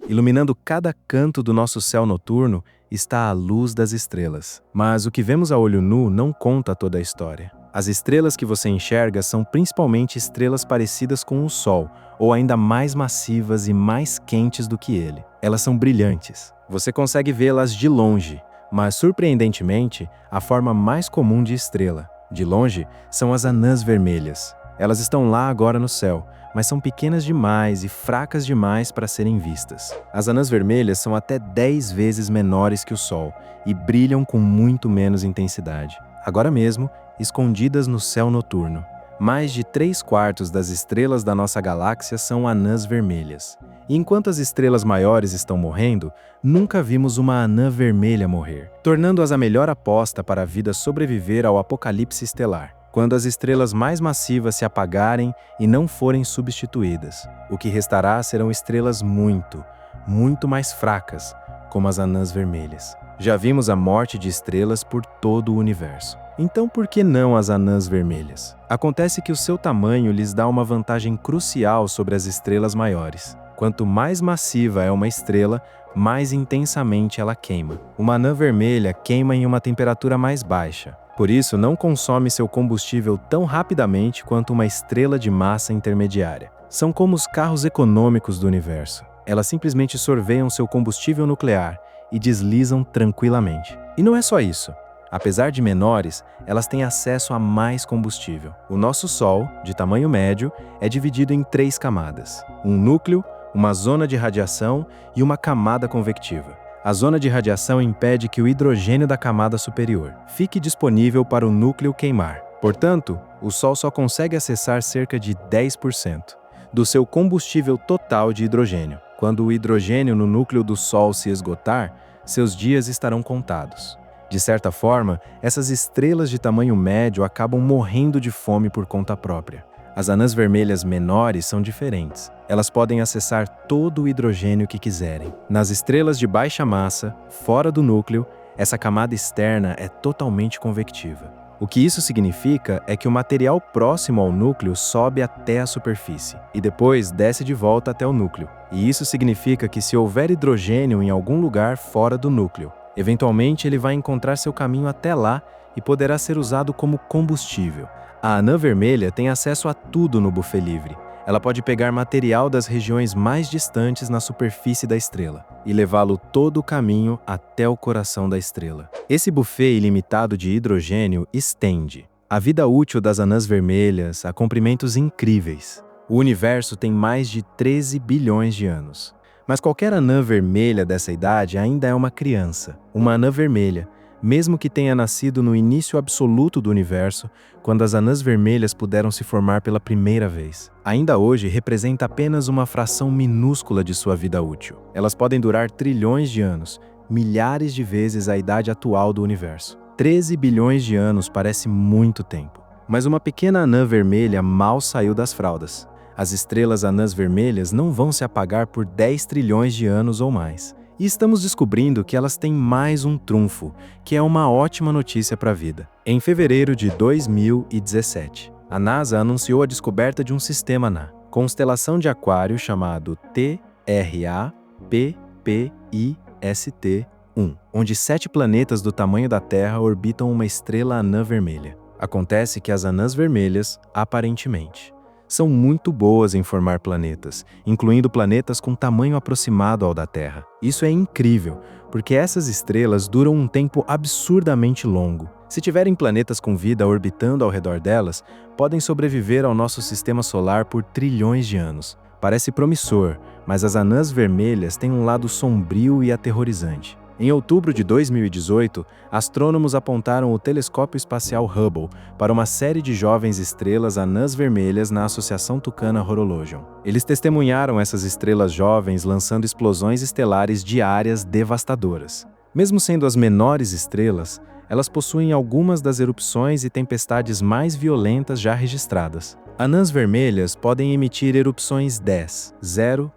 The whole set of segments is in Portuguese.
Iluminando cada canto do nosso céu noturno está a luz das estrelas. Mas o que vemos a olho nu não conta toda a história. As estrelas que você enxerga são principalmente estrelas parecidas com o Sol, ou ainda mais massivas e mais quentes do que ele. Elas são brilhantes. Você consegue vê-las de longe, mas surpreendentemente, a forma mais comum de estrela, de longe, são as anãs vermelhas. Elas estão lá agora no céu, mas são pequenas demais e fracas demais para serem vistas. As anãs vermelhas são até 10 vezes menores que o Sol e brilham com muito menos intensidade. Agora mesmo, escondidas no céu noturno. Mais de 3/4 das estrelas da nossa galáxia são anãs vermelhas. E enquanto as estrelas maiores estão morrendo, nunca vimos uma anã vermelha morrer, tornando-as a melhor aposta para a vida sobreviver ao apocalipse estelar, quando as estrelas mais massivas se apagarem e não forem substituídas. O que restará serão estrelas muito mais fracas, como as anãs vermelhas. Já vimos a morte de estrelas por todo o universo. Então por que não as anãs vermelhas? Acontece que o seu tamanho lhes dá uma vantagem crucial sobre as estrelas maiores. Quanto mais massiva é uma estrela, mais intensamente ela queima. Uma anã vermelha queima em uma temperatura mais baixa. Por isso, não consome seu combustível tão rapidamente quanto uma estrela de massa intermediária. São como os carros econômicos do universo. Elas simplesmente sorveiam seu combustível nuclear e deslizam tranquilamente. E não é só isso. Apesar de menores, elas têm acesso a mais combustível. O nosso Sol, de tamanho médio, é dividido em 3 camadas. Um núcleo, uma zona de radiação e uma camada convectiva. A zona de radiação impede que o hidrogênio da camada superior fique disponível para o núcleo queimar. Portanto, o Sol só consegue acessar cerca de 10% do seu combustível total de hidrogênio. Quando o hidrogênio no núcleo do Sol se esgotar, seus dias estarão contados. De certa forma, essas estrelas de tamanho médio acabam morrendo de fome por conta própria. As anãs vermelhas menores são diferentes. Elas podem acessar todo o hidrogênio que quiserem. Nas estrelas de baixa massa, fora do núcleo, essa camada externa é totalmente convectiva. O que isso significa é que o material próximo ao núcleo sobe até a superfície e depois desce de volta até o núcleo. E isso significa que se houver hidrogênio em algum lugar fora do núcleo, eventualmente ele vai encontrar seu caminho até lá e poderá ser usado como combustível. A anã vermelha tem acesso a tudo no buffet livre. Ela pode pegar material das regiões mais distantes na superfície da estrela e levá-lo todo o caminho até o coração da estrela. Esse buffet ilimitado de hidrogênio estende a vida útil das anãs vermelhas a comprimentos incríveis. O universo tem mais de 13 bilhões de anos. Mas qualquer anã vermelha dessa idade ainda é uma criança. Uma anã vermelha, mesmo que tenha nascido no início absoluto do universo, quando as anãs vermelhas puderam se formar pela primeira vez. Ainda hoje representa apenas uma fração minúscula de sua vida útil. Elas podem durar trilhões de anos, milhares de vezes a idade atual do universo. 13 bilhões de anos parece muito tempo. Mas uma pequena anã vermelha mal saiu das fraldas. As estrelas anãs vermelhas não vão se apagar por 10 trilhões de anos ou mais. E estamos descobrindo que elas têm mais um trunfo, que é uma ótima notícia para a vida. Em fevereiro de 2017, a NASA anunciou a descoberta de um sistema na constelação de Aquário chamado TRAPPIST-1, onde 7 planetas do tamanho da Terra orbitam uma estrela anã vermelha. Acontece que as anãs vermelhas, aparentemente, são muito boas em formar planetas, incluindo planetas com tamanho aproximado ao da Terra. Isso é incrível, porque essas estrelas duram um tempo absurdamente longo. Se tiverem planetas com vida orbitando ao redor delas, podem sobreviver ao nosso sistema solar por trilhões de anos. Parece promissor, mas as anãs vermelhas têm um lado sombrio e aterrorizante. Em outubro de 2018, astrônomos apontaram o telescópio espacial Hubble para uma série de jovens estrelas anãs vermelhas na Associação Tucana Horologium. Eles testemunharam essas estrelas jovens lançando explosões estelares diárias devastadoras. Mesmo sendo as menores estrelas, elas possuem algumas das erupções e tempestades mais violentas já registradas. Anãs vermelhas podem emitir erupções 10,000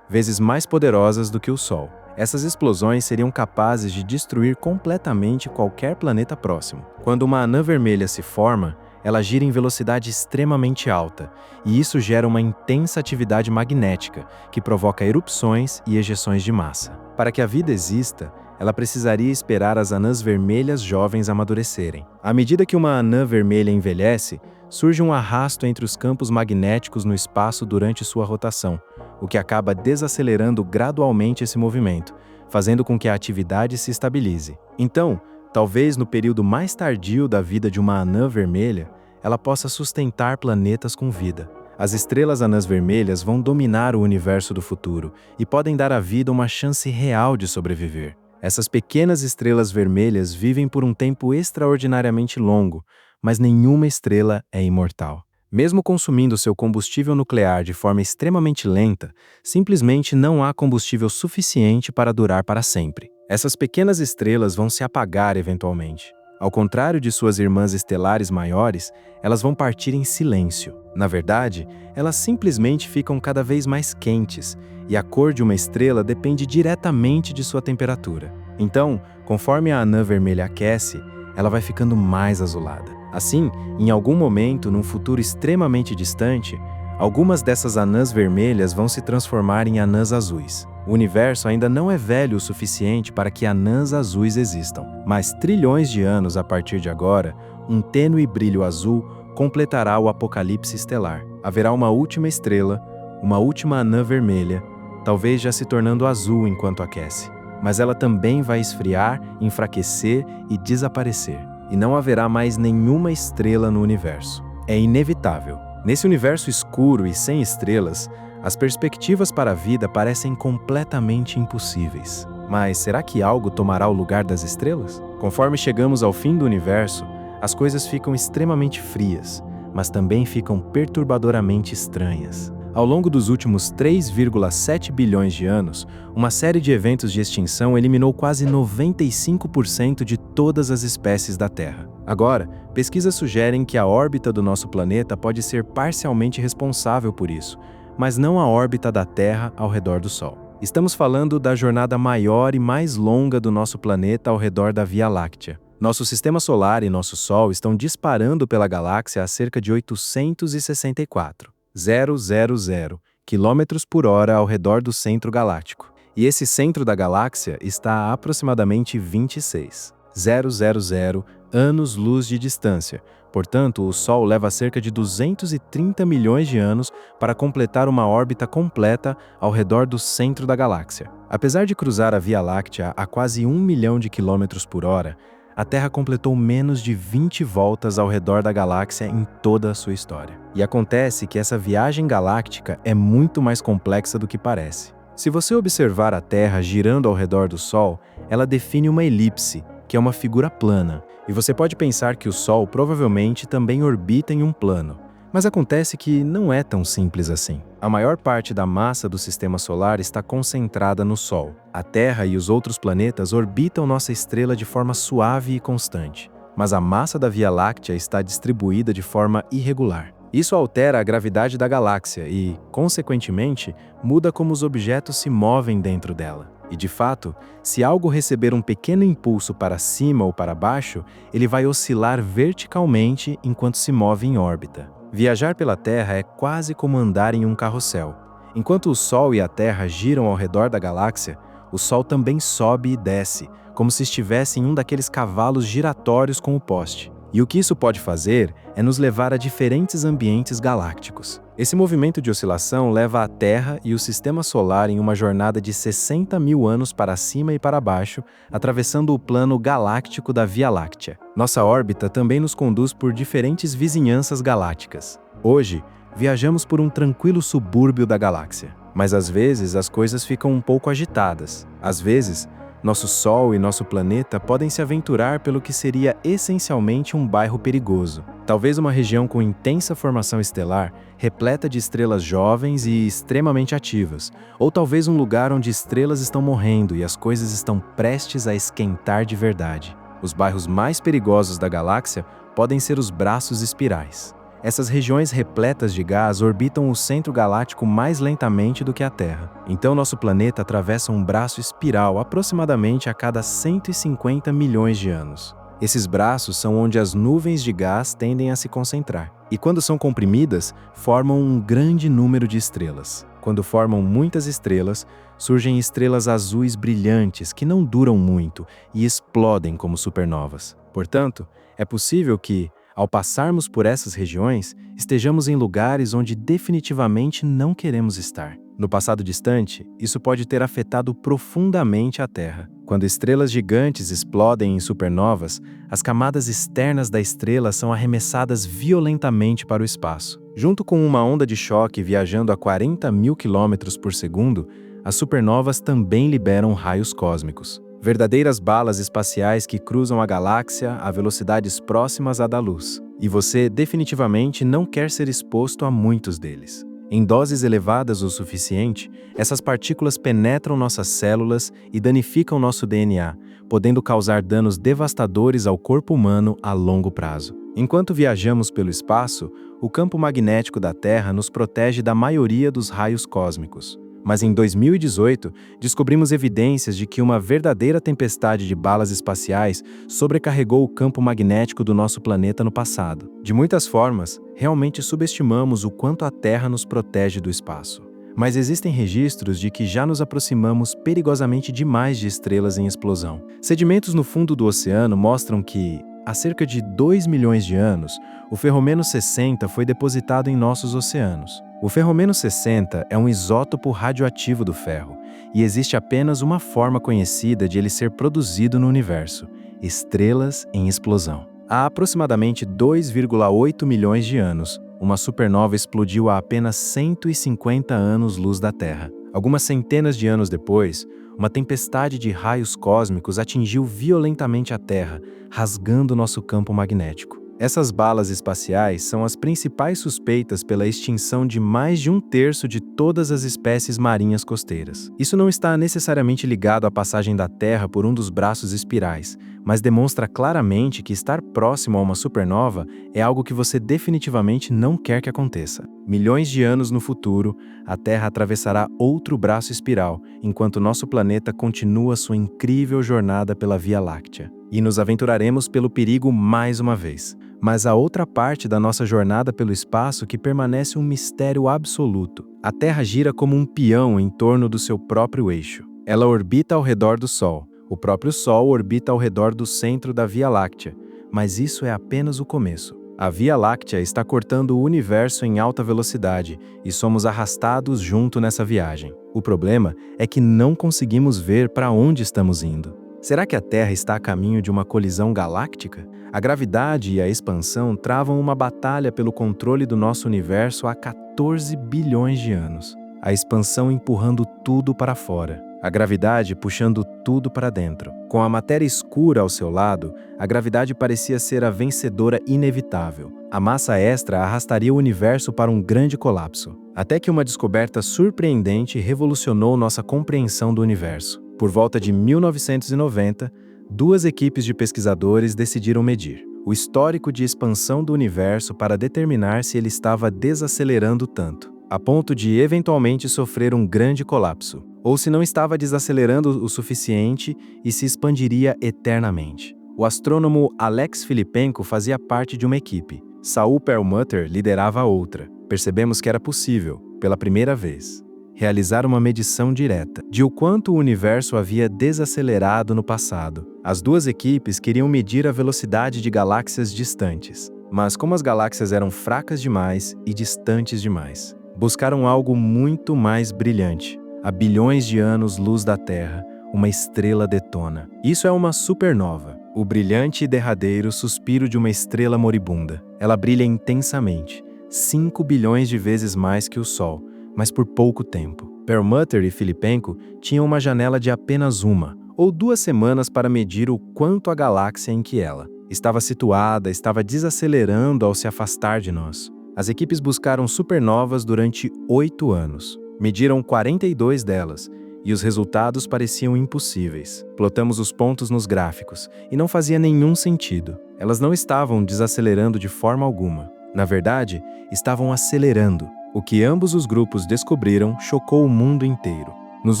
vezes mais poderosas do que o Sol. Essas explosões seriam capazes de destruir completamente qualquer planeta próximo. Quando uma anã vermelha se forma, ela gira em velocidade extremamente alta, e isso gera uma intensa atividade magnética, que provoca erupções e ejeções de massa. Para que a vida exista, ela precisaria esperar as anãs vermelhas jovens amadurecerem. À medida que uma anã vermelha envelhece, surge um arrasto entre os campos magnéticos no espaço durante sua rotação, o que acaba desacelerando gradualmente esse movimento, fazendo com que a atividade se estabilize. Então, talvez no período mais tardio da vida de uma anã vermelha, ela possa sustentar planetas com vida. As estrelas anãs vermelhas vão dominar o universo do futuro e podem dar à vida uma chance real de sobreviver. Essas pequenas estrelas vermelhas vivem por um tempo extraordinariamente longo, mas nenhuma estrela é imortal. Mesmo consumindo seu combustível nuclear de forma extremamente lenta, simplesmente não há combustível suficiente para durar para sempre. Essas pequenas estrelas vão se apagar eventualmente. Ao contrário de suas irmãs estelares maiores, elas vão partir em silêncio. Na verdade, elas simplesmente ficam cada vez mais quentes, e a cor de uma estrela depende diretamente de sua temperatura. Então, conforme a anã vermelha aquece, ela vai ficando mais azulada. Assim, em algum momento, num futuro extremamente distante, algumas dessas anãs vermelhas vão se transformar em anãs azuis. O universo ainda não é velho o suficiente para que anãs azuis existam, mas trilhões de anos a partir de agora, um tênue brilho azul completará o apocalipse estelar. Haverá uma última estrela, uma última anã vermelha, talvez já se tornando azul enquanto aquece. Mas ela também vai esfriar, enfraquecer e desaparecer. E não haverá mais nenhuma estrela no universo. É inevitável. Nesse universo escuro e sem estrelas, as perspectivas para a vida parecem completamente impossíveis. Mas será que algo tomará o lugar das estrelas? Conforme chegamos ao fim do universo, as coisas ficam extremamente frias, mas também ficam perturbadoramente estranhas. Ao longo dos últimos 3,7 bilhões de anos, uma série de eventos de extinção eliminou quase 95% de todas as espécies da Terra. Agora, pesquisas sugerem que a órbita do nosso planeta pode ser parcialmente responsável por isso, mas não a órbita da Terra ao redor do Sol. Estamos falando da jornada maior e mais longa do nosso planeta ao redor da Via Láctea. Nosso sistema solar e nosso Sol estão disparando pela galáxia a cerca de 864,000 km/h ao redor do centro galáctico. E esse centro da galáxia está a aproximadamente 26,000 anos-luz de distância. Portanto, o Sol leva cerca de 230 milhões de anos para completar uma órbita completa ao redor do centro da galáxia. Apesar de cruzar a Via Láctea a quase 1 milhão de quilômetros por hora, a Terra completou menos de 20 voltas ao redor da galáxia em toda a sua história. E acontece que essa viagem galáctica é muito mais complexa do que parece. Se você observar a Terra girando ao redor do Sol, ela define uma elipse, que é uma figura plana, e você pode pensar que o Sol provavelmente também orbita em um plano. Mas acontece que não é tão simples assim. A maior parte da massa do sistema solar está concentrada no Sol. A Terra e os outros planetas orbitam nossa estrela de forma suave e constante, mas a massa da Via Láctea está distribuída de forma irregular. Isso altera a gravidade da galáxia e, consequentemente, muda como os objetos se movem dentro dela. E, de fato, se algo receber um pequeno impulso para cima ou para baixo, ele vai oscilar verticalmente enquanto se move em órbita. Viajar pela Terra é quase como andar em um carrossel. Enquanto o Sol e a Terra giram ao redor da galáxia, o Sol também sobe e desce, como se estivesse em um daqueles cavalos giratórios com o poste. E o que isso pode fazer é nos levar a diferentes ambientes galácticos. Esse movimento de oscilação leva a Terra e o Sistema Solar em uma jornada de 60 mil anos para cima e para baixo, atravessando o plano galáctico da Via Láctea. Nossa órbita também nos conduz por diferentes vizinhanças galácticas. Hoje, viajamos por um tranquilo subúrbio da galáxia, mas às vezes as coisas ficam um pouco agitadas. Às vezes, nosso Sol e nosso planeta podem se aventurar pelo que seria essencialmente um bairro perigoso. Talvez uma região com intensa formação estelar, repleta de estrelas jovens e extremamente ativas. Ou talvez um lugar onde estrelas estão morrendo e as coisas estão prestes a esquentar de verdade. Os bairros mais perigosos da galáxia podem ser os braços espirais. Essas regiões repletas de gás orbitam o centro galáctico mais lentamente do que a Terra. Então nosso planeta atravessa um braço espiral aproximadamente a cada 150 milhões de anos. Esses braços são onde as nuvens de gás tendem a se concentrar, e quando são comprimidas, formam um grande número de estrelas. Quando formam muitas estrelas, surgem estrelas azuis brilhantes que não duram muito e explodem como supernovas. Portanto, é possível que, ao passarmos por essas regiões, estejamos em lugares onde definitivamente não queremos estar. No passado distante, isso pode ter afetado profundamente a Terra. Quando estrelas gigantes explodem em supernovas, as camadas externas da estrela são arremessadas violentamente para o espaço. Junto com uma onda de choque viajando a 40 mil quilômetros por segundo, as supernovas também liberam raios cósmicos. Verdadeiras balas espaciais que cruzam a galáxia a velocidades próximas à da luz. E você definitivamente não quer ser exposto a muitos deles. Em doses elevadas o suficiente, essas partículas penetram nossas células e danificam nosso DNA, podendo causar danos devastadores ao corpo humano a longo prazo. Enquanto viajamos pelo espaço, o campo magnético da Terra nos protege da maioria dos raios cósmicos. Mas em 2018, descobrimos evidências de que uma verdadeira tempestade de balas espaciais sobrecarregou o campo magnético do nosso planeta no passado. De muitas formas, realmente subestimamos o quanto a Terra nos protege do espaço. Mas existem registros de que já nos aproximamos perigosamente demais de estrelas em explosão. Sedimentos no fundo do oceano mostram que, há cerca de 2 milhões de anos, o ferromeno 60 foi depositado em nossos oceanos. O ferromeno 60 é um isótopo radioativo do ferro, e existe apenas uma forma conhecida de ele ser produzido no universo: estrelas em explosão. Há aproximadamente 2,8 milhões de anos, uma supernova explodiu a apenas 150 anos-luz da Terra. Algumas centenas de anos depois, uma tempestade de raios cósmicos atingiu violentamente a Terra, rasgando nosso campo magnético. Essas balas espaciais são as principais suspeitas pela extinção de mais de 1/3 de todas as espécies marinhas costeiras. Isso não está necessariamente ligado à passagem da Terra por um dos braços espirais, mas demonstra claramente que estar próximo a uma supernova é algo que você definitivamente não quer que aconteça. Milhões de anos no futuro, a Terra atravessará outro braço espiral, enquanto nosso planeta continua sua incrível jornada pela Via Láctea. E nos aventuraremos pelo perigo mais uma vez. Mas há outra parte da nossa jornada pelo espaço que permanece um mistério absoluto. A Terra gira como um peão em torno do seu próprio eixo. Ela orbita ao redor do Sol. O próprio Sol orbita ao redor do centro da Via Láctea. Mas isso é apenas o começo. A Via Láctea está cortando o universo em alta velocidade e somos arrastados junto nessa viagem. O problema é que não conseguimos ver para onde estamos indo. Será que a Terra está a caminho de uma colisão galáctica? A gravidade e a expansão travam uma batalha pelo controle do nosso universo há 14 bilhões de anos. A expansão empurrando tudo para fora, a gravidade puxando tudo para dentro. Com a matéria escura ao seu lado, a gravidade parecia ser a vencedora inevitável. A massa extra arrastaria o universo para um grande colapso, até que uma descoberta surpreendente revolucionou nossa compreensão do universo. Por volta de 1990, duas equipes de pesquisadores decidiram medir o histórico de expansão do universo para determinar se ele estava desacelerando tanto, a ponto de eventualmente sofrer um grande colapso, ou se não estava desacelerando o suficiente e se expandiria eternamente. O astrônomo Alex Filippenko fazia parte de uma equipe. Saul Perlmutter liderava a outra. Percebemos que era possível, pela primeira vez, realizar uma medição direta de o quanto o universo havia desacelerado no passado. As duas equipes queriam medir a velocidade de galáxias distantes, mas como as galáxias eram fracas demais e distantes demais, buscaram algo muito mais brilhante. A bilhões de anos-luz da Terra, uma estrela detona. Isso é uma supernova, o brilhante e derradeiro suspiro de uma estrela moribunda. Ela brilha intensamente, 5 bilhões de vezes mais que o Sol, mas por pouco tempo. Perlmutter e Filippenko tinham uma janela de apenas 1 ou 2 semanas para medir o quanto a galáxia em que ela estava situada estava desacelerando ao se afastar de nós. As equipes buscaram supernovas durante 8 anos. Mediram 42 delas, e os resultados pareciam impossíveis. Plotamos os pontos nos gráficos, e não fazia nenhum sentido. Elas não estavam desacelerando de forma alguma. Na verdade, estavam acelerando. O que ambos os grupos descobriram chocou o mundo inteiro. Nos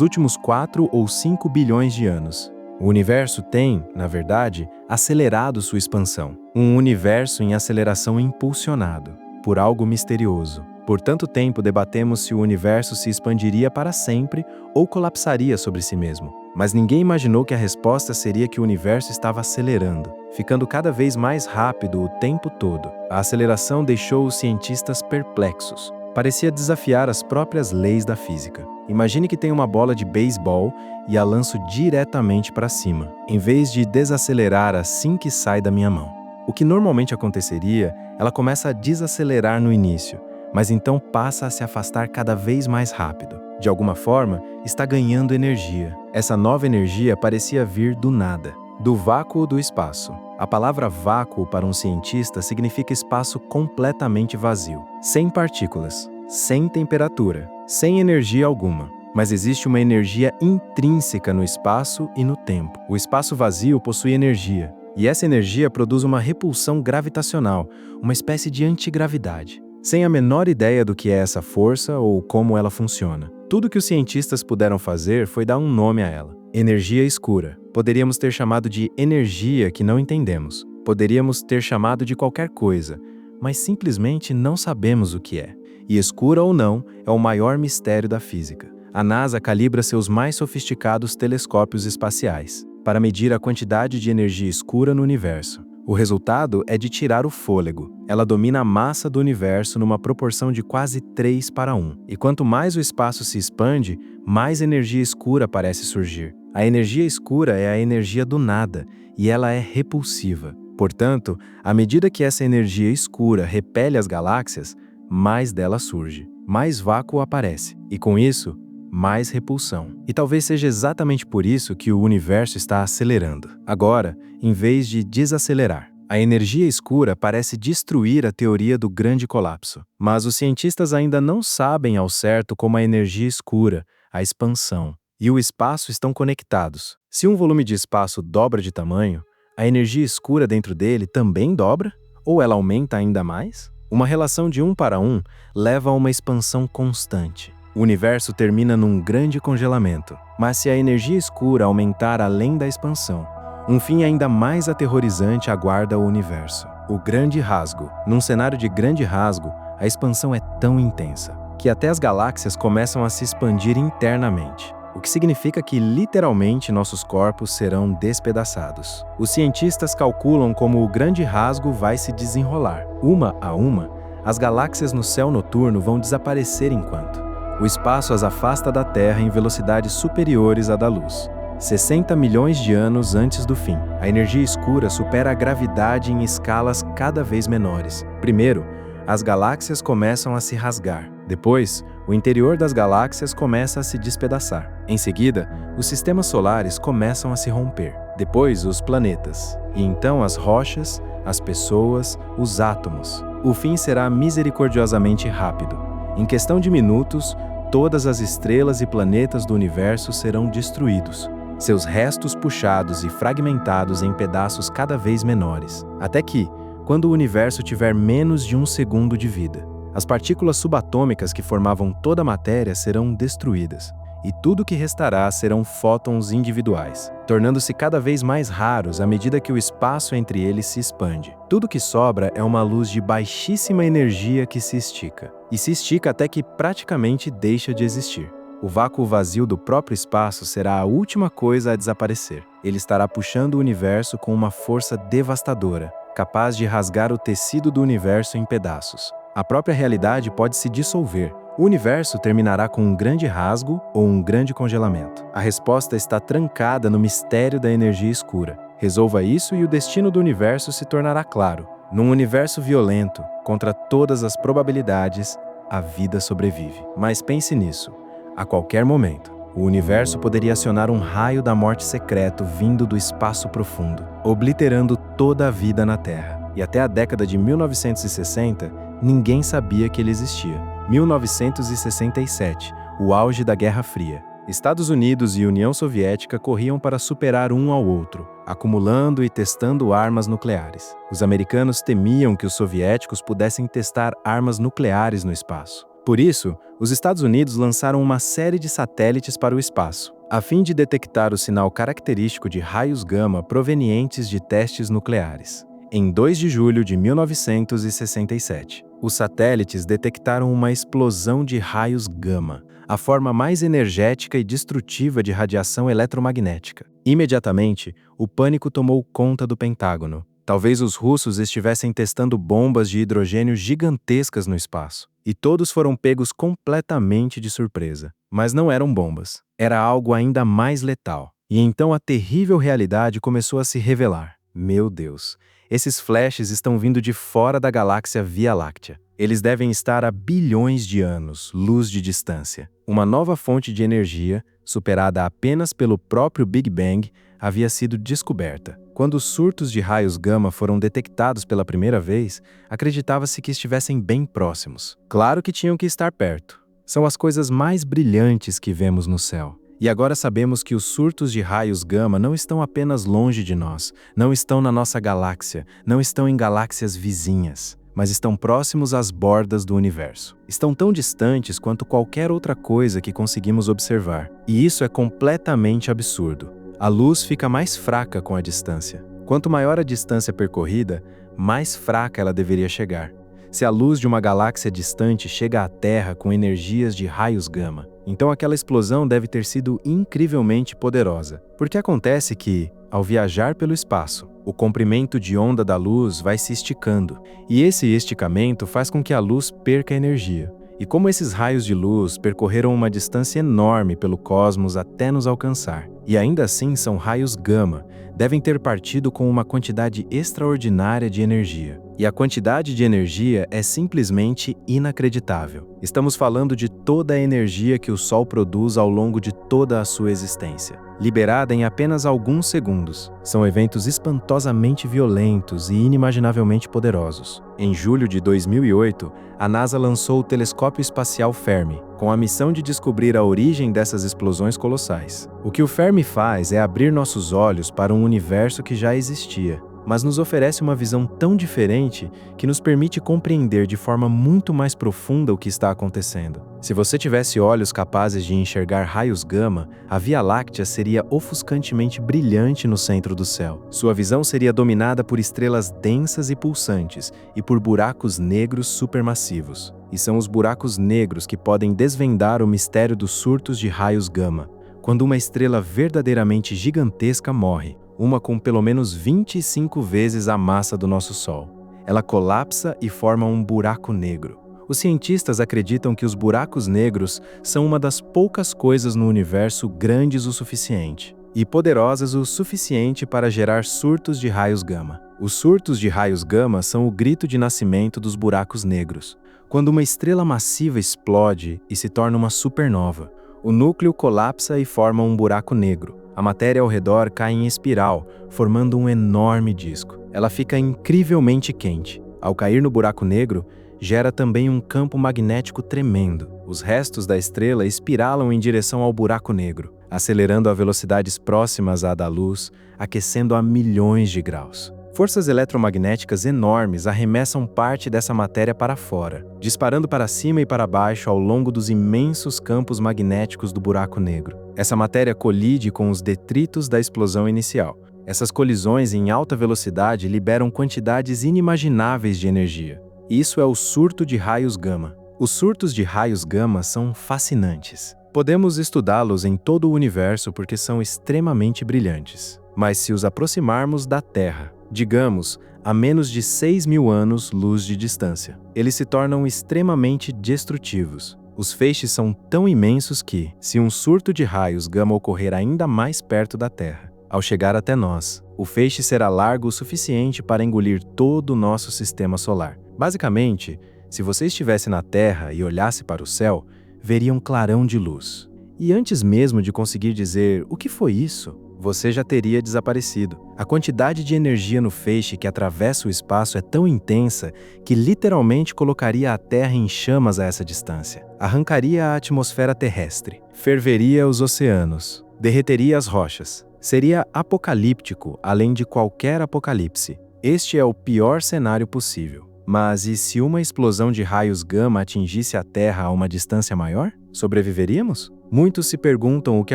últimos 4 ou 5 bilhões de anos, O universo tem, na verdade, acelerado sua expansão. Um universo em aceleração impulsionado por algo misterioso. Por tanto tempo debatemos se o universo se expandiria para sempre ou colapsaria sobre si mesmo. Mas ninguém imaginou que a resposta seria que o universo estava acelerando, ficando cada vez mais rápido o tempo todo. A aceleração deixou os cientistas perplexos. Parecia desafiar as próprias leis da física. Imagine que tem uma bola de beisebol e a lanço diretamente para cima, em vez de desacelerar assim que sai da minha mão. O que normalmente aconteceria, ela começa a desacelerar no início, mas então passa a se afastar cada vez mais rápido. De alguma forma, está ganhando energia. Essa nova energia parecia vir do nada, do vácuo do espaço. A palavra vácuo para um cientista significa espaço completamente vazio, sem partículas, sem temperatura, sem energia alguma. Mas existe uma energia intrínseca no espaço e no tempo. O espaço vazio possui energia, e essa energia produz uma repulsão gravitacional, uma espécie de antigravidade. Sem a menor ideia do que é essa força ou como ela funciona. Tudo que os cientistas puderam fazer foi dar um nome a ela. Energia escura. Poderíamos ter chamado de energia que não entendemos. Poderíamos ter chamado de qualquer coisa, mas simplesmente não sabemos o que é. E escura ou não, é o maior mistério da física. A NASA calibra seus mais sofisticados telescópios espaciais para medir a quantidade de energia escura no universo. O resultado é de tirar o fôlego. Ela domina a massa do universo numa proporção de quase 3:1. E quanto mais o espaço se expande, mais energia escura parece surgir. A energia escura é a energia do nada, e ela é repulsiva. Portanto, à medida que essa energia escura repele as galáxias, mais dela surge, mais vácuo aparece, e com isso, mais repulsão. E talvez seja exatamente por isso que o universo está acelerando. Agora, em vez de desacelerar, a energia escura parece destruir a teoria do grande colapso. Mas os cientistas ainda não sabem ao certo como a energia escura, a expansão e o espaço estão conectados. Se um volume de espaço dobra de tamanho, a energia escura dentro dele também dobra? Ou ela aumenta ainda mais? Uma relação de 1:1 leva a uma expansão constante. O universo termina num grande congelamento, mas se a energia escura aumentar além da expansão, um fim ainda mais aterrorizante aguarda o universo: o grande rasgo. Num cenário de grande rasgo, a expansão é tão intensa que até as galáxias começam a se expandir internamente, o que significa que literalmente nossos corpos serão despedaçados. Os cientistas calculam como o grande rasgo vai se desenrolar. Uma a uma, as galáxias no céu noturno vão desaparecer enquanto o espaço as afasta da Terra em velocidades superiores à da luz. 60 milhões de anos antes do fim, a energia escura supera a gravidade em escalas cada vez menores. Primeiro, as galáxias começam a se rasgar. Depois, o interior das galáxias começa a se despedaçar. Em seguida, os sistemas solares começam a se romper. Depois, os planetas. E então as rochas, as pessoas, os átomos. O fim será misericordiosamente rápido. Em questão de minutos, todas as estrelas e planetas do universo serão destruídos, seus restos puxados e fragmentados em pedaços cada vez menores, até que, quando o universo tiver menos de 1 segundo de vida, as partículas subatômicas que formavam toda a matéria serão destruídas, e tudo que restará serão fótons individuais, tornando-se cada vez mais raros à medida que o espaço entre eles se expande. Tudo que sobra é uma luz de baixíssima energia que se estica, e se estica até que praticamente deixa de existir. O vácuo vazio do próprio espaço será a última coisa a desaparecer. Ele estará puxando o universo com uma força devastadora, capaz de rasgar o tecido do universo em pedaços. A própria realidade pode se dissolver. O universo terminará com um grande rasgo ou um grande congelamento. A resposta está trancada no mistério da energia escura. Resolva isso e o destino do universo se tornará claro. Num universo violento, contra todas as probabilidades, a vida sobrevive. Mas pense nisso. A qualquer momento, o universo poderia acionar um raio da morte secreto vindo do espaço profundo, obliterando toda a vida na Terra. E até a década de 1960, ninguém sabia que ele existia. 1967, o auge da Guerra Fria. Estados Unidos e União Soviética corriam para superar um ao outro, acumulando e testando armas nucleares. Os americanos temiam que os soviéticos pudessem testar armas nucleares no espaço. Por isso, os Estados Unidos lançaram uma série de satélites para o espaço, a fim de detectar o sinal característico de raios gama provenientes de testes nucleares. Em 2 de julho de 1967, os satélites detectaram uma explosão de raios gama, a forma mais energética e destrutiva de radiação eletromagnética. Imediatamente, o pânico tomou conta do Pentágono. Talvez os russos estivessem testando bombas de hidrogênio gigantescas no espaço. E todos foram pegos completamente de surpresa. Mas não eram bombas. Era algo ainda mais letal. E então a terrível realidade começou a se revelar. Meu Deus, esses flashes estão vindo de fora da galáxia Via Láctea. Eles devem estar a bilhões de anos, luz de distância. Uma nova fonte de energia, superada apenas pelo próprio Big Bang, havia sido descoberta. Quando os surtos de raios gama foram detectados pela primeira vez, acreditava-se que estivessem bem próximos. Claro que tinham que estar perto. São as coisas mais brilhantes que vemos no céu. E agora sabemos que os surtos de raios gama não estão apenas longe de nós, não estão na nossa galáxia, não estão em galáxias vizinhas, mas estão próximos às bordas do universo. Estão tão distantes quanto qualquer outra coisa que conseguimos observar. E isso é completamente absurdo. A luz fica mais fraca com a distância. Quanto maior a distância percorrida, mais fraca ela deveria chegar. Se a luz de uma galáxia distante chega à Terra com energias de raios gama, então aquela explosão deve ter sido incrivelmente poderosa. Porque acontece que, ao viajar pelo espaço, o comprimento de onda da luz vai se esticando, e esse esticamento faz com que a luz perca energia. E como esses raios de luz percorreram uma distância enorme pelo cosmos até nos alcançar, e ainda assim são raios gama, devem ter partido com uma quantidade extraordinária de energia. E a quantidade de energia é simplesmente inacreditável. Estamos falando de toda a energia que o Sol produz ao longo de toda a sua existência, liberada em apenas alguns segundos. São eventos espantosamente violentos e inimaginavelmente poderosos. Em julho de 2008, a NASA lançou o Telescópio Espacial Fermi, com a missão de descobrir a origem dessas explosões colossais. O que o Fermi faz é abrir nossos olhos para um universo que já existia, mas nos oferece uma visão tão diferente que nos permite compreender de forma muito mais profunda o que está acontecendo. Se você tivesse olhos capazes de enxergar raios gama, a Via Láctea seria ofuscantemente brilhante no centro do céu. Sua visão seria dominada por estrelas densas e pulsantes e por buracos negros supermassivos. E são os buracos negros que podem desvendar o mistério dos surtos de raios gama. Quando uma estrela verdadeiramente gigantesca morre, uma com pelo menos 25 vezes a massa do nosso Sol, ela colapsa e forma um buraco negro. Os cientistas acreditam que os buracos negros são uma das poucas coisas no universo grandes o suficiente e poderosas o suficiente para gerar surtos de raios gama. Os surtos de raios gama são o grito de nascimento dos buracos negros. Quando uma estrela massiva explode e se torna uma supernova, o núcleo colapsa e forma um buraco negro. A matéria ao redor cai em espiral, formando um enorme disco. Ela fica incrivelmente quente. Ao cair no buraco negro, gera também um campo magnético tremendo. Os restos da estrela espiralam em direção ao buraco negro, acelerando a velocidades próximas à da luz, aquecendo a milhões de graus. Forças eletromagnéticas enormes arremessam parte dessa matéria para fora, disparando para cima e para baixo ao longo dos imensos campos magnéticos do buraco negro. Essa matéria colide com os detritos da explosão inicial. Essas colisões em alta velocidade liberam quantidades inimagináveis de energia. Isso é o surto de raios gama. Os surtos de raios gama são fascinantes. Podemos estudá-los em todo o universo porque são extremamente brilhantes. Mas se os aproximarmos da Terra, digamos, a menos de 6.000 anos-luz de distância, eles se tornam extremamente destrutivos. Os feixes são tão imensos que, se um surto de raios gama ocorrer ainda mais perto da Terra, ao chegar até nós, o feixe será largo o suficiente para engolir todo o nosso sistema solar. Basicamente, se você estivesse na Terra e olhasse para o céu, veria um clarão de luz. E antes mesmo de conseguir dizer o que foi isso, você já teria desaparecido. A quantidade de energia no feixe que atravessa o espaço é tão intensa que literalmente colocaria a Terra em chamas a essa distância. Arrancaria a atmosfera terrestre, ferveria os oceanos, derreteria as rochas. Seria apocalíptico, além de qualquer apocalipse. Este é o pior cenário possível. Mas e se uma explosão de raios gama atingisse a Terra a uma distância maior? Sobreviveríamos? Muitos se perguntam o que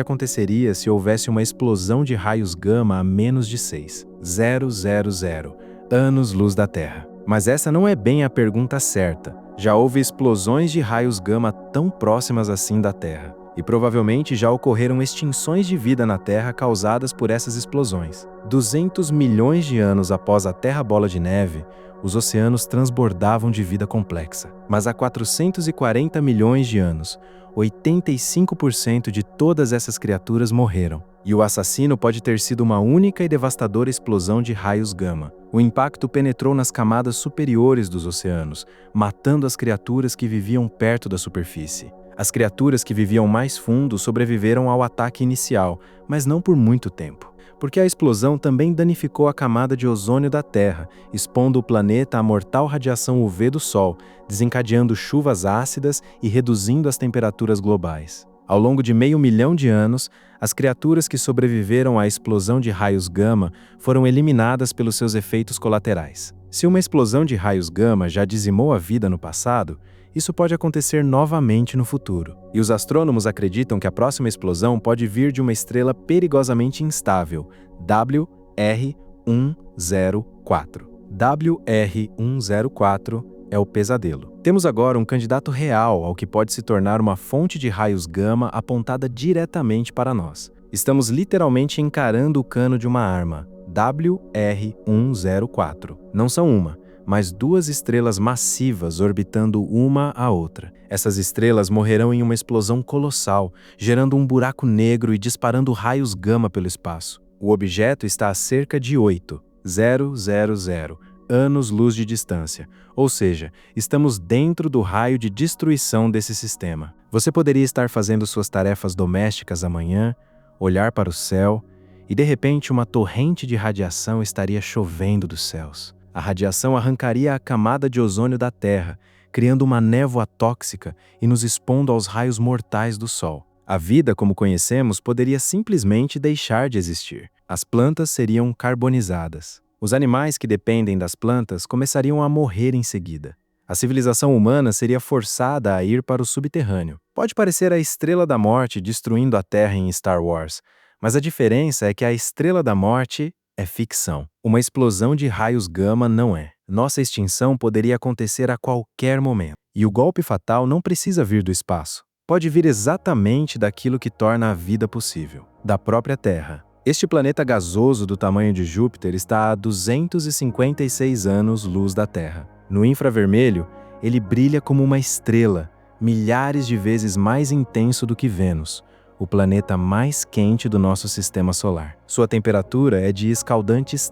aconteceria se houvesse uma explosão de raios gama a menos de 6,000 anos-luz da Terra. Mas essa não é bem a pergunta certa. Já houve explosões de raios gama tão próximas assim da Terra. E provavelmente já ocorreram extinções de vida na Terra causadas por essas explosões. 200 milhões de anos após a Terra Bola de Neve, os oceanos transbordavam de vida complexa. Mas há 440 milhões de anos, 85% de todas essas criaturas morreram. E o assassino pode ter sido uma única e devastadora explosão de raios gama. O impacto penetrou nas camadas superiores dos oceanos, matando as criaturas que viviam perto da superfície. As criaturas que viviam mais fundo sobreviveram ao ataque inicial, mas não por muito tempo, porque a explosão também danificou a camada de ozônio da Terra, expondo o planeta à mortal radiação UV do Sol, desencadeando chuvas ácidas e reduzindo as temperaturas globais. Ao longo de 500 mil de anos, as criaturas que sobreviveram à explosão de raios gama foram eliminadas pelos seus efeitos colaterais. Se uma explosão de raios gama já dizimou a vida no passado, isso pode acontecer novamente no futuro. E os astrônomos acreditam que a próxima explosão pode vir de uma estrela perigosamente instável, WR104. WR104 é o pesadelo. Temos agora um candidato real ao que pode se tornar uma fonte de raios gama apontada diretamente para nós. Estamos literalmente encarando o cano de uma arma, WR104. Não são uma, mas duas estrelas massivas orbitando uma a outra. Essas estrelas morrerão em uma explosão colossal, gerando um buraco negro e disparando raios gama pelo espaço. O objeto está a cerca de 8,000 anos-luz de distância, ou seja, estamos dentro do raio de destruição desse sistema. Você poderia estar fazendo suas tarefas domésticas amanhã, olhar para o céu, e de repente uma torrente de radiação estaria chovendo dos céus. A radiação arrancaria a camada de ozônio da Terra, criando uma névoa tóxica e nos expondo aos raios mortais do Sol. A vida, como conhecemos, poderia simplesmente deixar de existir. As plantas seriam carbonizadas. Os animais que dependem das plantas começariam a morrer em seguida. A civilização humana seria forçada a ir para o subterrâneo. Pode parecer a Estrela da Morte destruindo a Terra em Star Wars, mas a diferença é que a Estrela da Morte é ficção. Uma explosão de raios gama não é. Nossa extinção poderia acontecer a qualquer momento. E o golpe fatal não precisa vir do espaço. Pode vir exatamente daquilo que torna a vida possível, da própria Terra. Este planeta gasoso do tamanho de Júpiter está a 256 anos-luz da Terra. No infravermelho, ele brilha como uma estrela, milhares de vezes mais intenso do que Vênus, o planeta mais quente do nosso sistema solar. Sua temperatura é de escaldantes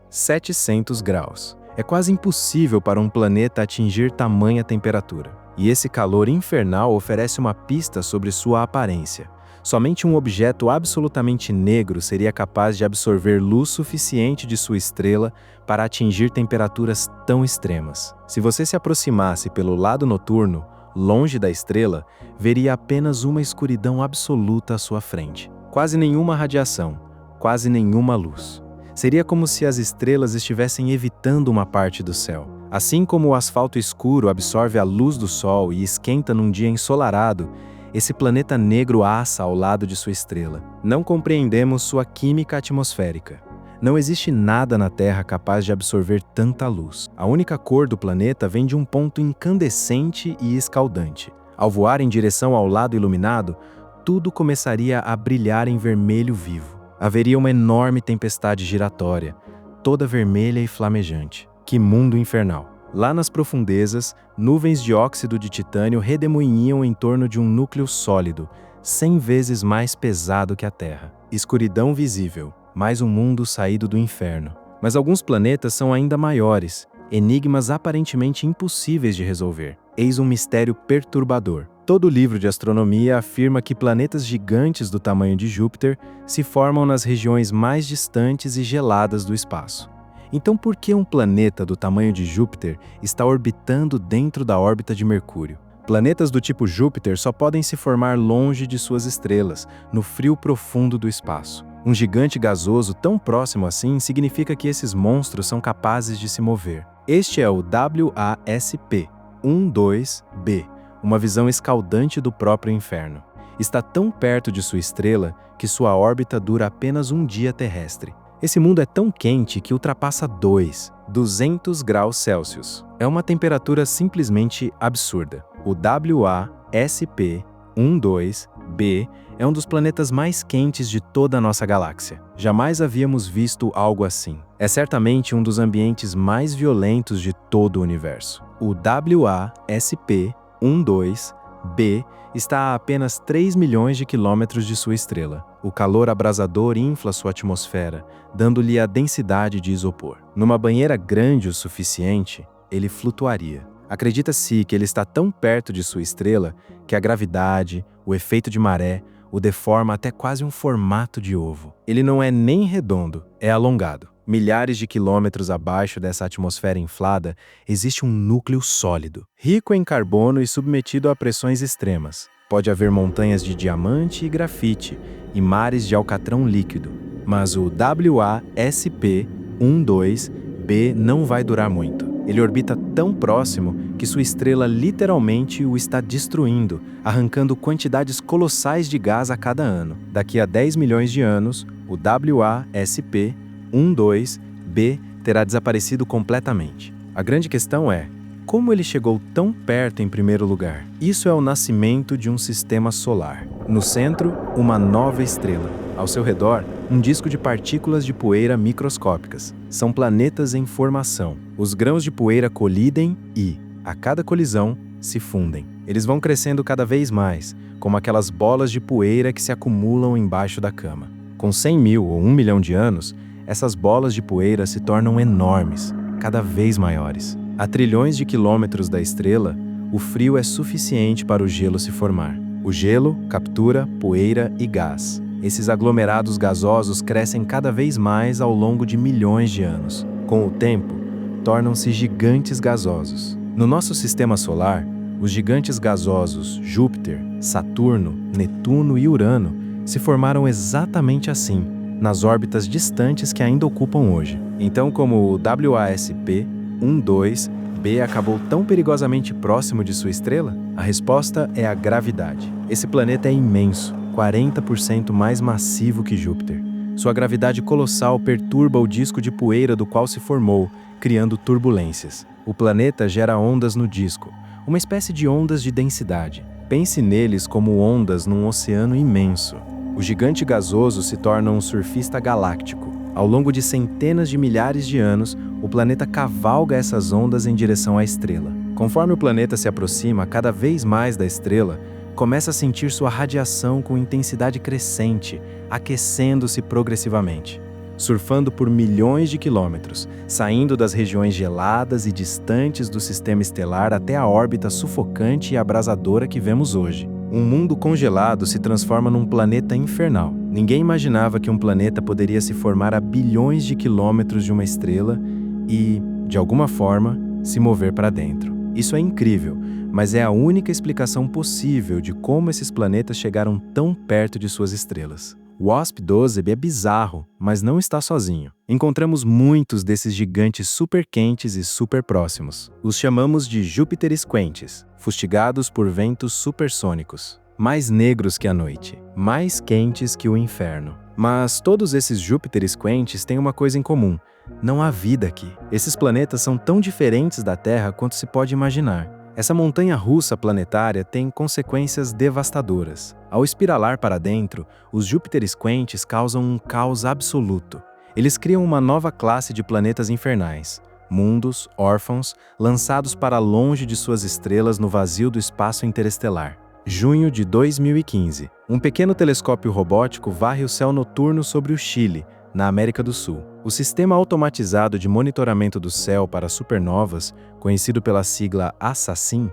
700 graus. É quase impossível para um planeta atingir tamanha temperatura. E esse calor infernal oferece uma pista sobre sua aparência. Somente um objeto absolutamente negro seria capaz de absorver luz suficiente de sua estrela para atingir temperaturas tão extremas. Se você se aproximasse pelo lado noturno, longe da estrela, veria apenas uma escuridão absoluta à sua frente. Quase nenhuma radiação, quase nenhuma luz. Seria como se as estrelas estivessem evitando uma parte do céu. Assim como o asfalto escuro absorve a luz do Sol e esquenta num dia ensolarado, esse planeta negro assa ao lado de sua estrela. Não compreendemos sua química atmosférica. Não existe nada na Terra capaz de absorver tanta luz. A única cor do planeta vem de um ponto incandescente e escaldante. Ao voar em direção ao lado iluminado, tudo começaria a brilhar em vermelho vivo. Haveria uma enorme tempestade giratória, toda vermelha e flamejante. Que mundo infernal! Lá nas profundezas, nuvens de óxido de titânio redemoinham em torno de um núcleo sólido, 100 vezes mais pesado que a Terra. Escuridão visível, mais um mundo saído do inferno. Mas alguns planetas são ainda maiores, enigmas aparentemente impossíveis de resolver. Eis um mistério perturbador. Todo livro de astronomia afirma que planetas gigantes do tamanho de Júpiter se formam nas regiões mais distantes e geladas do espaço. Então, por que um planeta do tamanho de Júpiter está orbitando dentro da órbita de Mercúrio? Planetas do tipo Júpiter só podem se formar longe de suas estrelas, no frio profundo do espaço. Um gigante gasoso tão próximo assim significa que esses monstros são capazes de se mover. Este é o WASP-12b, uma visão escaldante do próprio inferno. Está tão perto de sua estrela que sua órbita dura apenas um dia terrestre. Esse mundo é tão quente que ultrapassa 200 graus Celsius. É uma temperatura simplesmente absurda. O WASP-12b é um dos planetas mais quentes de toda a nossa galáxia. Jamais havíamos visto algo assim. É certamente um dos ambientes mais violentos de todo o universo. O WASP-12b está a apenas 3 milhões de quilômetros de sua estrela. O calor abrasador infla sua atmosfera, dando-lhe a densidade de isopor. Numa banheira grande o suficiente, ele flutuaria. Acredita-se que ele está tão perto de sua estrela que a gravidade, o efeito de maré, o deforma até quase um formato de ovo. Ele não é nem redondo, é alongado. Milhares de quilômetros abaixo dessa atmosfera inflada, existe um núcleo sólido, rico em carbono e submetido a pressões extremas. Pode haver montanhas de diamante e grafite e mares de alcatrão líquido. Mas o WASP-12b não vai durar muito. Ele orbita tão próximo que sua estrela literalmente o está destruindo, arrancando quantidades colossais de gás a cada ano. Daqui a 10 milhões de anos, o WASP-12b terá desaparecido completamente. A grande questão é, como ele chegou tão perto em primeiro lugar? Isso é o nascimento de um sistema solar. No centro, uma nova estrela. Ao seu redor, um disco de partículas de poeira microscópicas. São planetas em formação. Os grãos de poeira colidem e, a cada colisão, se fundem. Eles vão crescendo cada vez mais, como aquelas bolas de poeira que se acumulam embaixo da cama. Com 100 mil ou 1 milhão de anos, essas bolas de poeira se tornam enormes, cada vez maiores. A trilhões de quilômetros da estrela, o frio é suficiente para o gelo se formar. O gelo captura poeira e gás. Esses aglomerados gasosos crescem cada vez mais ao longo de milhões de anos. Com o tempo, tornam-se gigantes gasosos. No nosso sistema solar, os gigantes gasosos Júpiter, Saturno, Netuno e Urano se formaram exatamente assim, nas órbitas distantes que ainda ocupam hoje. Então, como o WASP-12b acabou tão perigosamente próximo de sua estrela? A resposta é a gravidade. Esse planeta é imenso, 40% mais massivo que Júpiter. Sua gravidade colossal perturba o disco de poeira do qual se formou, criando turbulências. O planeta gera ondas no disco, uma espécie de ondas de densidade. Pense neles como ondas num oceano imenso. O gigante gasoso se torna um surfista galáctico. Ao longo de centenas de milhares de anos, o planeta cavalga essas ondas em direção à estrela. Conforme o planeta se aproxima cada vez mais da estrela, começa a sentir sua radiação com intensidade crescente, aquecendo-se progressivamente. Surfando por milhões de quilômetros, saindo das regiões geladas e distantes do sistema estelar até a órbita sufocante e abrasadora que vemos hoje. Um mundo congelado se transforma num planeta infernal. Ninguém imaginava que um planeta poderia se formar a bilhões de quilômetros de uma estrela e, de alguma forma, se mover para dentro. Isso é incrível, mas é a única explicação possível de como esses planetas chegaram tão perto de suas estrelas. O WASP-12b é bizarro, mas não está sozinho. Encontramos muitos desses gigantes super quentes e super próximos. Os chamamos de Júpiteres quentes, fustigados por ventos supersônicos. Mais negros que a noite, mais quentes que o inferno. Mas todos esses Júpiteres quentes têm uma coisa em comum: não há vida aqui. Esses planetas são tão diferentes da Terra quanto se pode imaginar. Essa montanha-russa planetária tem consequências devastadoras. Ao espiralar para dentro, os Júpiteres quentes causam um caos absoluto. Eles criam uma nova classe de planetas infernais, mundos, órfãos, lançados para longe de suas estrelas no vazio do espaço interestelar. Junho de 2015, um pequeno telescópio robótico varre o céu noturno sobre o Chile, na América do Sul. O sistema automatizado de monitoramento do céu para supernovas, conhecido pela sigla ASSASSIN,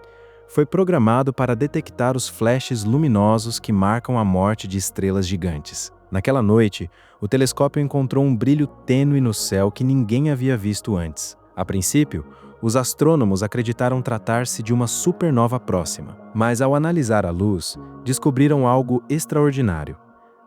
foi programado para detectar os flashes luminosos que marcam a morte de estrelas gigantes. Naquela noite, o telescópio encontrou um brilho tênue no céu que ninguém havia visto antes. A princípio, os astrônomos acreditaram tratar-se de uma supernova próxima, mas ao analisar a luz, descobriram algo extraordinário.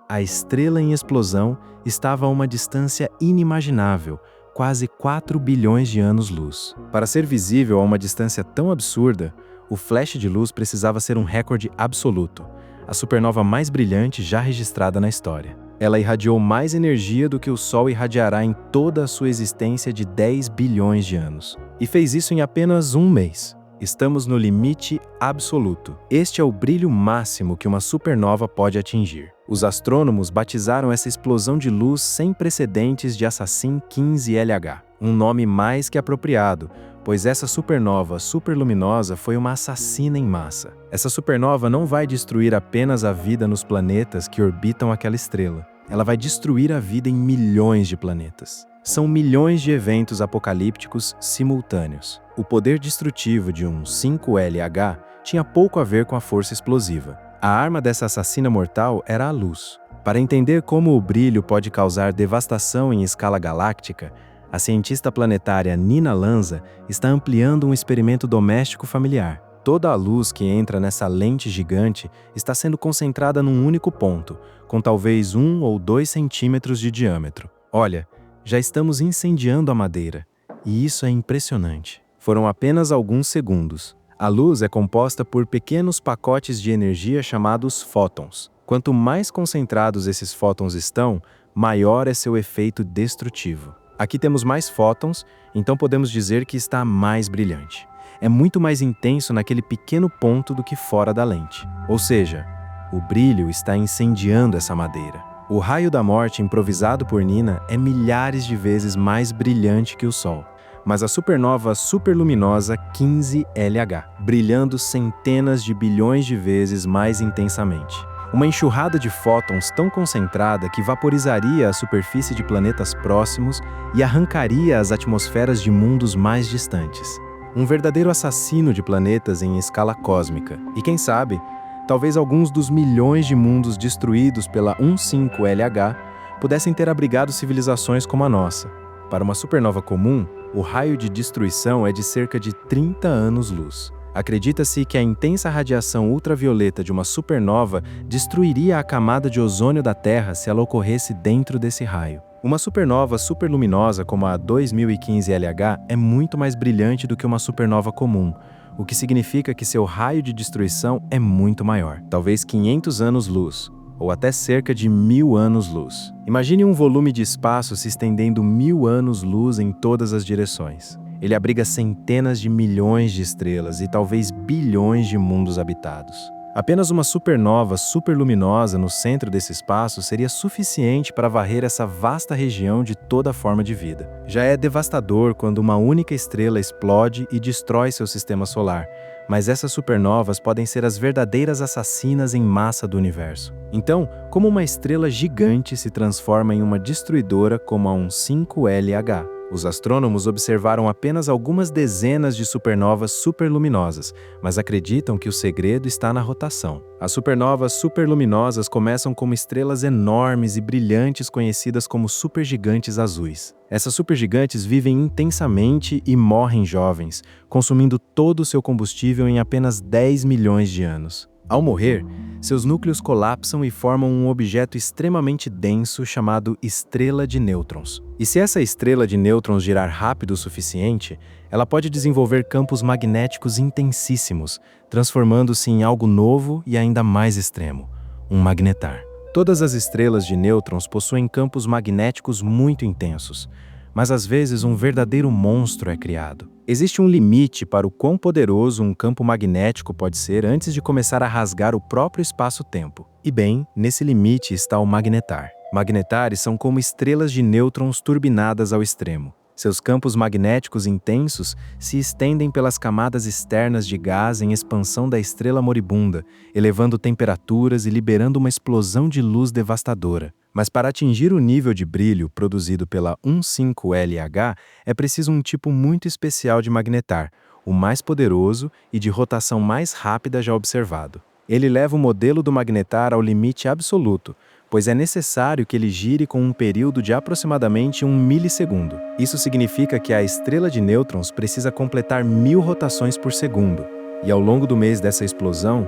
A estrela em explosão estava a uma distância inimaginável, quase 4 bilhões de anos-luz. Para ser visível a uma distância tão absurda, o flash de luz precisava ser um recorde absoluto, a supernova mais brilhante já registrada na história. Ela irradiou mais energia do que o Sol irradiará em toda a sua existência de 10 bilhões de anos. E fez isso em apenas um mês. Estamos no limite absoluto. Este é o brilho máximo que uma supernova pode atingir. Os astrônomos batizaram essa explosão de luz sem precedentes de Assassin 15LH, um nome mais que apropriado, pois essa supernova superluminosa foi uma assassina em massa. Essa supernova não vai destruir apenas a vida nos planetas que orbitam aquela estrela. Ela vai destruir a vida em milhões de planetas. São milhões de eventos apocalípticos simultâneos. O poder destrutivo de um 5LH tinha pouco a ver com a força explosiva. A arma dessa assassina mortal era a luz. Para entender como o brilho pode causar devastação em escala galáctica, a cientista planetária Nina Lanza está ampliando um experimento doméstico familiar. Toda a luz que entra nessa lente gigante está sendo concentrada num único ponto, com talvez 1 ou 2 centímetros de diâmetro. Olha, já estamos incendiando a madeira, e isso é impressionante. Foram apenas alguns segundos. A luz é composta por pequenos pacotes de energia chamados fótons. Quanto mais concentrados esses fótons estão, maior é seu efeito destrutivo. Aqui temos mais fótons, então podemos dizer que está mais brilhante. É muito mais intenso naquele pequeno ponto do que fora da lente. Ou seja, o brilho está incendiando essa madeira. O raio da morte improvisado por Nina é milhares de vezes mais brilhante que o Sol. Mas a supernova superluminosa 15LH, brilhando centenas de bilhões de vezes mais intensamente. Uma enxurrada de fótons tão concentrada que vaporizaria a superfície de planetas próximos e arrancaria as atmosferas de mundos mais distantes. Um verdadeiro assassino de planetas em escala cósmica. E quem sabe, talvez alguns dos milhões de mundos destruídos pela 15LH pudessem ter abrigado civilizações como a nossa. Para uma supernova comum, o raio de destruição é de cerca de 30 anos-luz. Acredita-se que a intensa radiação ultravioleta de uma supernova destruiria a camada de ozônio da Terra se ela ocorresse dentro desse raio. Uma supernova superluminosa como a 2015LH é muito mais brilhante do que uma supernova comum, o que significa que seu raio de destruição é muito maior, talvez 500 anos-luz, ou até cerca de 1000 anos-luz. Imagine um volume de espaço se estendendo 1000 anos-luz em todas as direções. Ele abriga centenas de milhões de estrelas e talvez bilhões de mundos habitados. Apenas uma supernova superluminosa no centro desse espaço seria suficiente para varrer essa vasta região de toda forma de vida. Já é devastador quando uma única estrela explode e destrói seu sistema solar, mas essas supernovas podem ser as verdadeiras assassinas em massa do universo. Então, como uma estrela gigante se transforma em uma destruidora como a 15LH? Os astrônomos observaram apenas algumas dezenas de supernovas superluminosas, mas acreditam que o segredo está na rotação. As supernovas superluminosas começam como estrelas enormes e brilhantes conhecidas como supergigantes azuis. Essas supergigantes vivem intensamente e morrem jovens, consumindo todo o seu combustível em apenas 10 milhões de anos. Ao morrer, seus núcleos colapsam e formam um objeto extremamente denso chamado estrela de nêutrons. E se essa estrela de nêutrons girar rápido o suficiente, ela pode desenvolver campos magnéticos intensíssimos, transformando-se em algo novo e ainda mais extremo, um magnetar. Todas as estrelas de nêutrons possuem campos magnéticos muito intensos, mas às vezes um verdadeiro monstro é criado. Existe um limite para o quão poderoso um campo magnético pode ser antes de começar a rasgar o próprio espaço-tempo. E bem, nesse limite está o magnetar. Magnetares são como estrelas de nêutrons turbinadas ao extremo. Seus campos magnéticos intensos se estendem pelas camadas externas de gás em expansão da estrela moribunda, elevando temperaturas e liberando uma explosão de luz devastadora. Mas para atingir o nível de brilho produzido pela 15LH, é preciso um tipo muito especial de magnetar, o mais poderoso e de rotação mais rápida já observado. Ele leva o modelo do magnetar ao limite absoluto, pois é necessário que ele gire com um período de aproximadamente 1 milissegundo. Isso significa que a estrela de nêutrons precisa completar 1000 rotações por segundo, e ao longo do mês dessa explosão,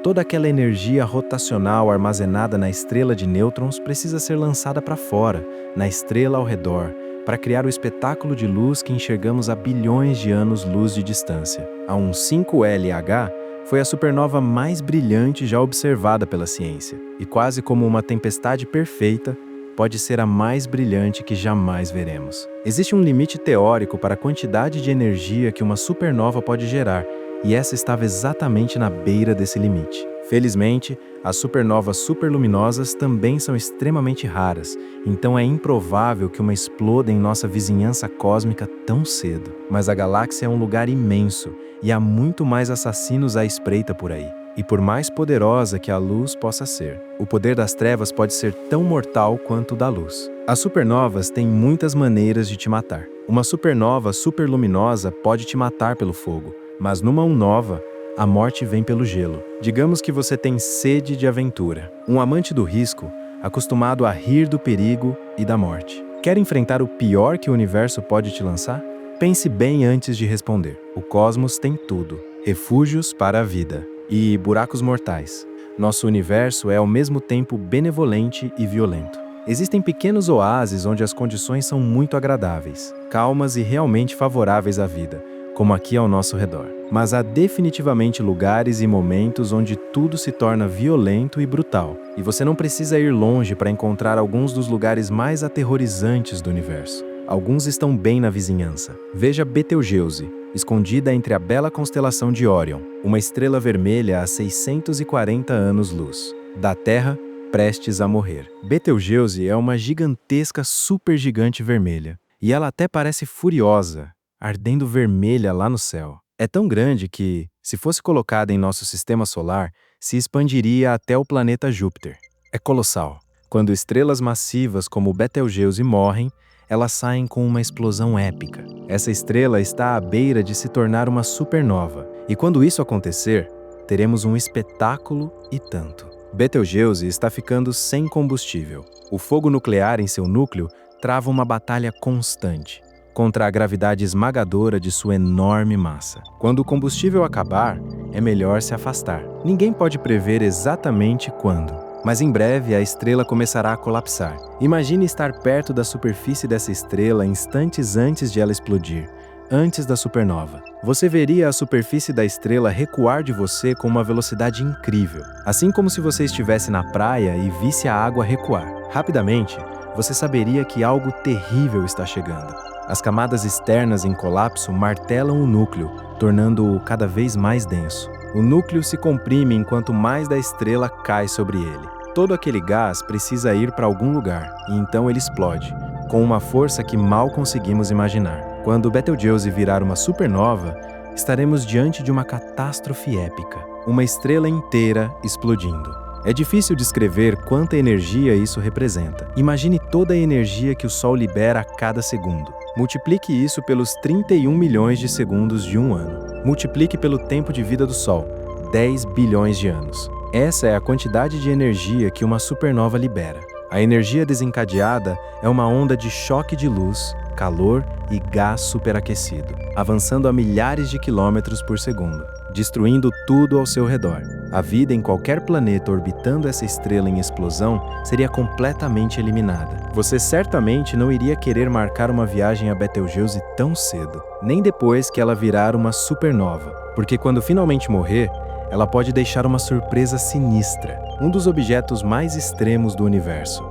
Toda aquela energia rotacional armazenada na estrela de nêutrons precisa ser lançada para fora, na estrela ao redor, para criar o espetáculo de luz que enxergamos a bilhões de anos-luz de distância. A 15LH foi a supernova mais brilhante já observada pela ciência, e quase como uma tempestade perfeita, pode ser a mais brilhante que jamais veremos. Existe um limite teórico para a quantidade de energia que uma supernova pode gerar, e essa estava exatamente na beira desse limite. Felizmente, as supernovas superluminosas também são extremamente raras, então é improvável que uma exploda em nossa vizinhança cósmica tão cedo. Mas a galáxia é um lugar imenso, e há muito mais assassinos à espreita por aí. E por mais poderosa que a luz possa ser, o poder das trevas pode ser tão mortal quanto o da luz. As supernovas têm muitas maneiras de te matar. Uma supernova superluminosa pode te matar pelo fogo, mas numa nova, a morte vem pelo gelo. Digamos que você tem sede de aventura. Um amante do risco, acostumado a rir do perigo e da morte. Quer enfrentar o pior que o universo pode te lançar? Pense bem antes de responder. O cosmos tem tudo. Refúgios para a vida. E buracos mortais. Nosso universo é ao mesmo tempo benevolente e violento. Existem pequenos oásis onde as condições são muito agradáveis, calmas e realmente favoráveis à vida, como aqui ao nosso redor. Mas há definitivamente lugares e momentos onde tudo se torna violento e brutal, e você não precisa ir longe para encontrar alguns dos lugares mais aterrorizantes do universo. Alguns estão bem na vizinhança. Veja Betelgeuse, escondida entre a bela constelação de Órion, uma estrela vermelha a 640 anos-luz, da Terra prestes a morrer. Betelgeuse é uma gigantesca supergigante vermelha, e ela até parece furiosa, ardendo vermelha lá no céu. É tão grande que, se fosse colocada em nosso sistema solar, se expandiria até o planeta Júpiter. É colossal. Quando estrelas massivas como Betelgeuse morrem, elas saem com uma explosão épica. Essa estrela está à beira de se tornar uma supernova, e quando isso acontecer, teremos um espetáculo e tanto. Betelgeuse está ficando sem combustível. O fogo nuclear em seu núcleo trava uma batalha constante contra a gravidade esmagadora de sua enorme massa. Quando o combustível acabar, é melhor se afastar. Ninguém pode prever exatamente quando, mas em breve a estrela começará a colapsar. Imagine estar perto da superfície dessa estrela instantes antes de ela explodir, antes da supernova. Você veria a superfície da estrela recuar de você com uma velocidade incrível, assim como se você estivesse na praia e visse a água recuar. Rapidamente, você saberia que algo terrível está chegando. As camadas externas em colapso martelam o núcleo, tornando-o cada vez mais denso. O núcleo se comprime enquanto mais da estrela cai sobre ele. Todo aquele gás precisa ir para algum lugar, e então ele explode, com uma força que mal conseguimos imaginar. Quando Betelgeuse virar uma supernova, estaremos diante de uma catástrofe épica, uma estrela inteira explodindo. É difícil descrever quanta energia isso representa. Imagine toda a energia que o Sol libera a cada segundo. Multiplique isso pelos 31 milhões de segundos de um ano. Multiplique pelo tempo de vida do Sol, 10 bilhões de anos. Essa é a quantidade de energia que uma supernova libera. A energia desencadeada é uma onda de choque de luz, calor e gás superaquecido, avançando a milhares de quilômetros por segundo, destruindo tudo ao seu redor. A vida em qualquer planeta orbitando essa estrela em explosão seria completamente eliminada. Você certamente não iria querer marcar uma viagem a Betelgeuse tão cedo, nem depois que ela virar uma supernova, porque quando finalmente morrer, ela pode deixar uma surpresa sinistra, um dos objetos mais extremos do universo,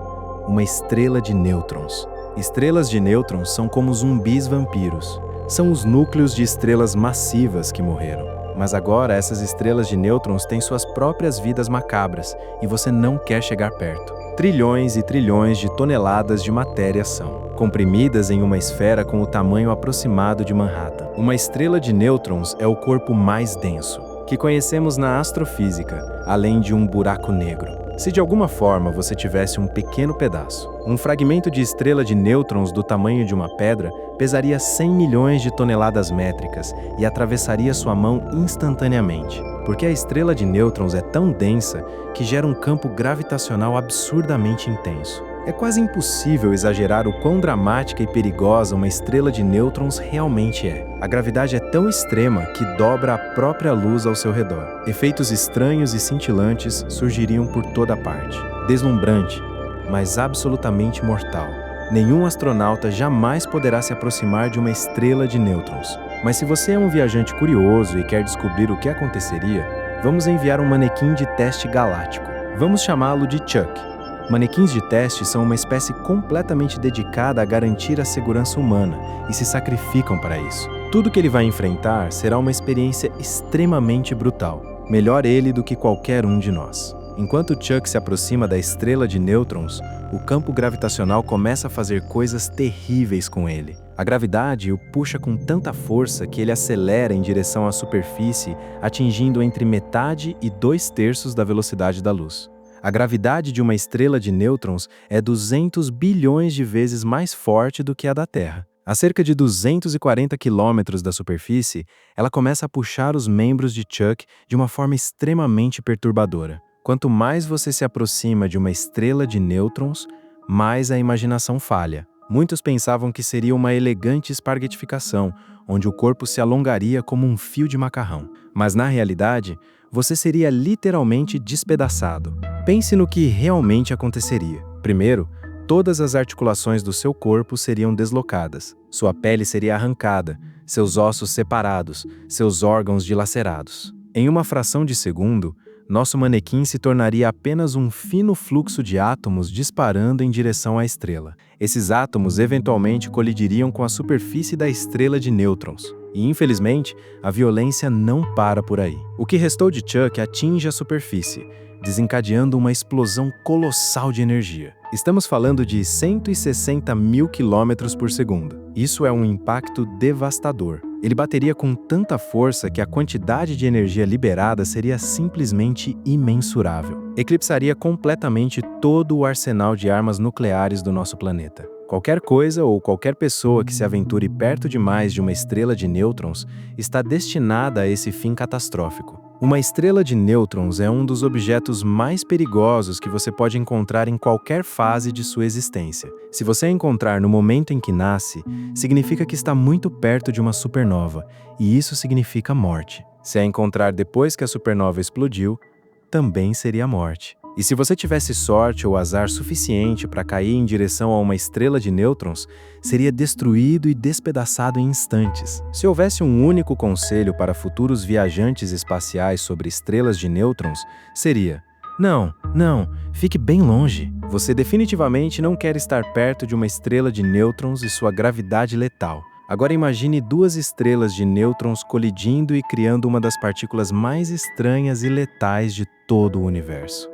uma estrela de nêutrons. Estrelas de nêutrons são como zumbis vampiros. São os núcleos de estrelas massivas que morreram. Mas agora essas estrelas de nêutrons têm suas próprias vidas macabras e você não quer chegar perto. Trilhões e trilhões de toneladas de matéria são comprimidas em uma esfera com o tamanho aproximado de Manhattan. Uma estrela de nêutrons é o corpo mais denso que conhecemos na astrofísica, além de um buraco negro. Se de alguma forma você tivesse um pequeno pedaço, um fragmento de estrela de nêutrons do tamanho de uma pedra pesaria 100 milhões de toneladas métricas e atravessaria sua mão instantaneamente, porque a estrela de nêutrons é tão densa que gera um campo gravitacional absurdamente intenso. É quase impossível exagerar o quão dramática e perigosa uma estrela de nêutrons realmente é. A gravidade é tão extrema que dobra a própria luz ao seu redor. Efeitos estranhos e cintilantes surgiriam por toda parte. Deslumbrante, mas absolutamente mortal. Nenhum astronauta jamais poderá se aproximar de uma estrela de nêutrons. Mas se você é um viajante curioso e quer descobrir o que aconteceria, vamos enviar um manequim de teste galáctico. Vamos chamá-lo de Chuck. Manequins de teste são uma espécie completamente dedicada a garantir a segurança humana e se sacrificam para isso. Tudo que ele vai enfrentar será uma experiência extremamente brutal. Melhor ele do que qualquer um de nós. Enquanto Chuck se aproxima da estrela de nêutrons, o campo gravitacional começa a fazer coisas terríveis com ele. A gravidade o puxa com tanta força que ele acelera em direção à superfície, atingindo entre metade e 2/3 da velocidade da luz. A gravidade de uma estrela de nêutrons é 200 bilhões de vezes mais forte do que a da Terra. A cerca de 240 quilômetros da superfície, ela começa a puxar os membros de Chuck de uma forma extremamente perturbadora. Quanto mais você se aproxima de uma estrela de nêutrons, mais a imaginação falha. Muitos pensavam que seria uma elegante esparguetificação, onde o corpo se alongaria como um fio de macarrão. Mas na realidade, você seria literalmente despedaçado. Pense no que realmente aconteceria. Primeiro, todas as articulações do seu corpo seriam deslocadas. Sua pele seria arrancada, seus ossos separados, seus órgãos dilacerados. Em uma fração de segundo, nosso manequim se tornaria apenas um fino fluxo de átomos disparando em direção à estrela. Esses átomos eventualmente colidiriam com a superfície da estrela de nêutrons. E, infelizmente, a violência não para por aí. O que restou de Chuck atinge a superfície, desencadeando uma explosão colossal de energia. Estamos falando de 160 mil quilômetros por segundo. Isso é um impacto devastador. Ele bateria com tanta força que a quantidade de energia liberada seria simplesmente imensurável. Eclipsaria completamente todo o arsenal de armas nucleares do nosso planeta. Qualquer coisa ou qualquer pessoa que se aventure perto demais de uma estrela de nêutrons está destinada a esse fim catastrófico. Uma estrela de nêutrons é um dos objetos mais perigosos que você pode encontrar em qualquer fase de sua existência. Se você a encontrar no momento em que nasce, significa que está muito perto de uma supernova, e isso significa morte. Se a encontrar depois que a supernova explodiu, também seria morte. E se você tivesse sorte ou azar suficiente para cair em direção a uma estrela de nêutrons, seria destruído e despedaçado em instantes. Se houvesse um único conselho para futuros viajantes espaciais sobre estrelas de nêutrons, seria: não, fique bem longe. Você definitivamente não quer estar perto de uma estrela de nêutrons e sua gravidade letal. Agora imagine duas estrelas de nêutrons colidindo e criando uma das partículas mais estranhas e letais de todo o universo.